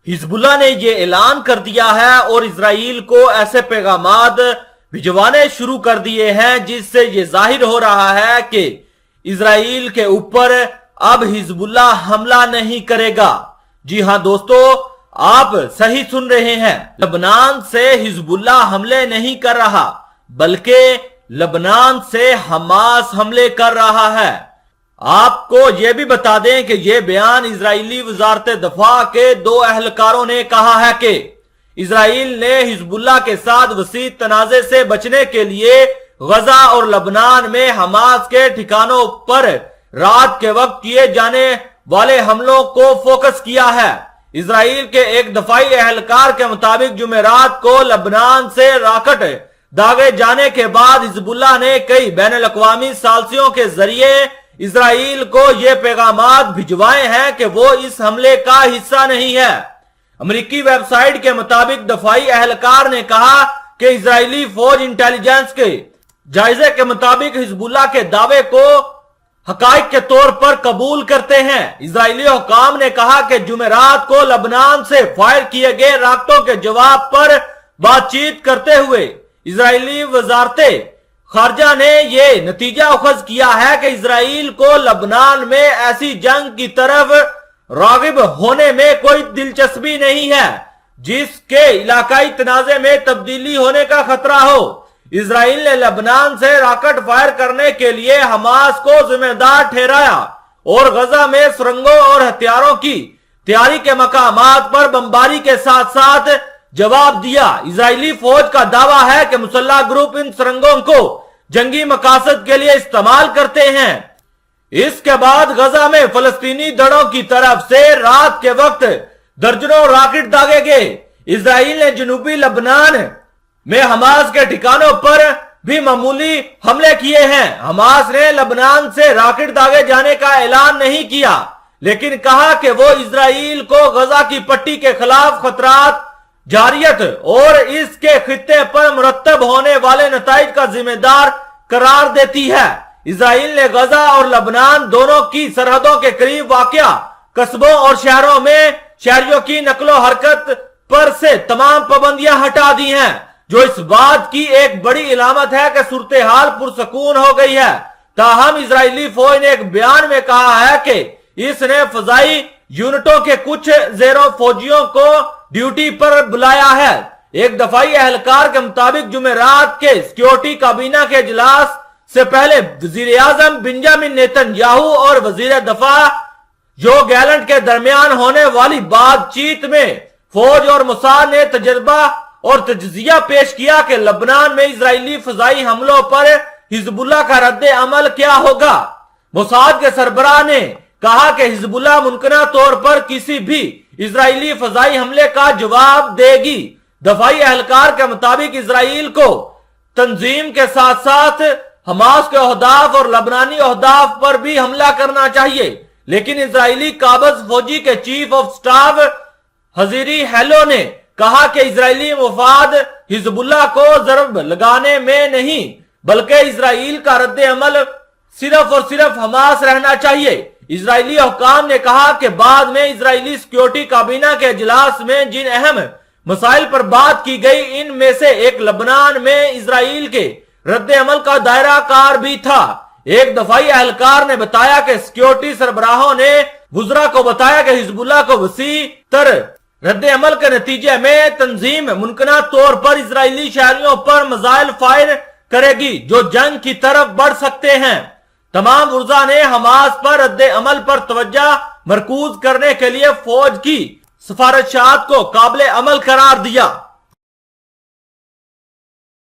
Hezbollah ने ये ऐलान कर दिया है और इसराइल को ऐसे पैगामात भिजवाने शुरू कर दिए हैं जिससे ये जाहिर हो रहा है कि इसराइल के ऊपर अब हिजबुल्लाह हमला नहीं करेगा। जी हां दोस्तों, आप सही सुन रहे हैं। लबनान से हिजबुल्लाह हमले नहीं कर रहा, बल्कि लबनान से हमास हमले कर रहा है। आपको यह भी बता दें कि यह बयान इजरायली वजारत दफा के 2 अहलकारों ने कहा है कि इजराइल ने हिजबुल्लाह के साथ वसी तनाजे से बचने के लिए गजा और लबनान में हमास के ठिकानों पर रात के वक्त किए जाने वाले हमलों को फोकस किया है। इजराइल के एक दफाई अहलकार के मुताबिक जुमेरात को लबनान से रॉकेट दागे जाने के बाद हिजबुल्लाह ने कई बैनुल अक़वामी सालिसियों के जरिए इजराइल को ये पैगामात भिजवाए हैं कि वो इस हमले का हिस्सा नहीं है। अमेरिकी वेबसाइट के मुताबिक दफाई अहलकार ने कहा कि इजरायली फौज इंटेलिजेंस के जायजे के मुताबिक हिजबुल्लाह के दावे को हकाइक के तौर पर कबूल करते हैं। इजरायली हुकाम ने कहा कि जुमेरात को लबनान से फायर किए गए रॉकेटों के जवाब पर बातचीत करते हुए इजरायली वजारत खारजा ने यह नतीजा अखज किया है कि इजराइल को लबनान में ऐसी जंग की तरफ रागिब होने में कोई दिलचस्पी नहीं है जिसके इलाकाई तनाजे में तब्दीली होने का खतरा हो। इजराइल ने लबनान से रॉकेट फायर करने के लिए हमास को जिम्मेदार ठहराया और गजा में सुरंगों और हथियारों की तैयारी के मकामात पर बमबारी के साथ साथ जवाब दिया। इजरायली फौज का दावा है कि मुसल्लह ग्रुप इन सुरंगों को जंगी मकासद के लिए इस्तेमाल करते हैं। इसके बाद गजा में फलस्तीनी दड़ों की तरफ से रात के वक्त दर्जनों रॉकेट दागे गए। इजराइल ने जनूबी लबनान में हमास के ठिकानों पर भी मामूली हमले किए हैं। हमास ने लबनान से रॉकेट दागे जाने का ऐलान नहीं किया, लेकिन कहा कि वो इजराइल को गजा की पट्टी के खिलाफ खतरात, जारियत और इसके खित्ते पर मुरतब होने वाले नताइज का जिम्मेदार करार देती है। इजराइल ने गजा और लबनान दोनों की सरहदों के करीब वाक़या कस्बों और शहरों में शहरियों की नकलो हरकत पर से तमाम पाबंदियां हटा दी हैं, जो इस बात की एक बड़ी इलामत है कि सूरत हाल पुरसकून हो गई है। ताहम इजरायली फौज ने एक बयान में कहा है कि इसने फजाई यूनिटों के कुछ जेरों फौजियों को ड्यूटी पर बुलाया है। एक दफाई अहलकार के मुताबिक जुमेरात के सिक्योरिटी काबीना के इजलास से पहले वजीर आजम बेंजामिन नेतन्याहू और वजीर दफा जो गैलेंट के दरमियान होने वाली बातचीत में फौज और मोसाद ने तजर्बा और तज्जिया पेश किया कि लबनान में इजरायली फजाई हमलों पर हिजबुल्लाह का रद्द अमल क्या होगा। मोसाद के सरबराह ने कहा कि हिजबुल्लाह मुमकिना तौर पर किसी भी इजरायली फजाई हमले का जवाब देगी। दफाई अहलकार के मुताबिक इजराइल को तंजीम के साथ साथ हमास के अहदाफ और लबनानी अहदाफ पर भी हमला करना चाहिए, लेकिन इजरायली काबज फौजी के चीफ ऑफ स्टाफ हजीरी हेलो ने कहा कि इजरायली मुफाद हिजबुल्लाह को जरब लगाने में नहीं, बल्कि इजराइल का रद्द अमल सिर्फ और सिर्फ हमास रहना चाहिए। इजरायली हुकाम ने कहा कि बाद में इजरायली सिक्योरिटी काबीना के इजलास में जिन अहम मसाइल पर बात की गई, इनमें से एक लबनान में इजराइल के रद्द अमल का दायरा कार भी था। एक दफाई अहलकार ने बताया कि सिक्योरिटी सरबराहों ने वुज़रा को बताया कि हिजबुल्लाह को वसी तर रद्द अमल के नतीजे में तंजीम मुमकिना तौर पर इजरायली शहरियों पर मिसाइल फायर करेगी जो जंग की तरफ बढ़ सकते हैं। तमाम वुज़रा ने हमास पर रद्द अमल पर तवज्जो मरकूज करने के लिए फौज की सिफारिशात को काबिल अमल करार दिया।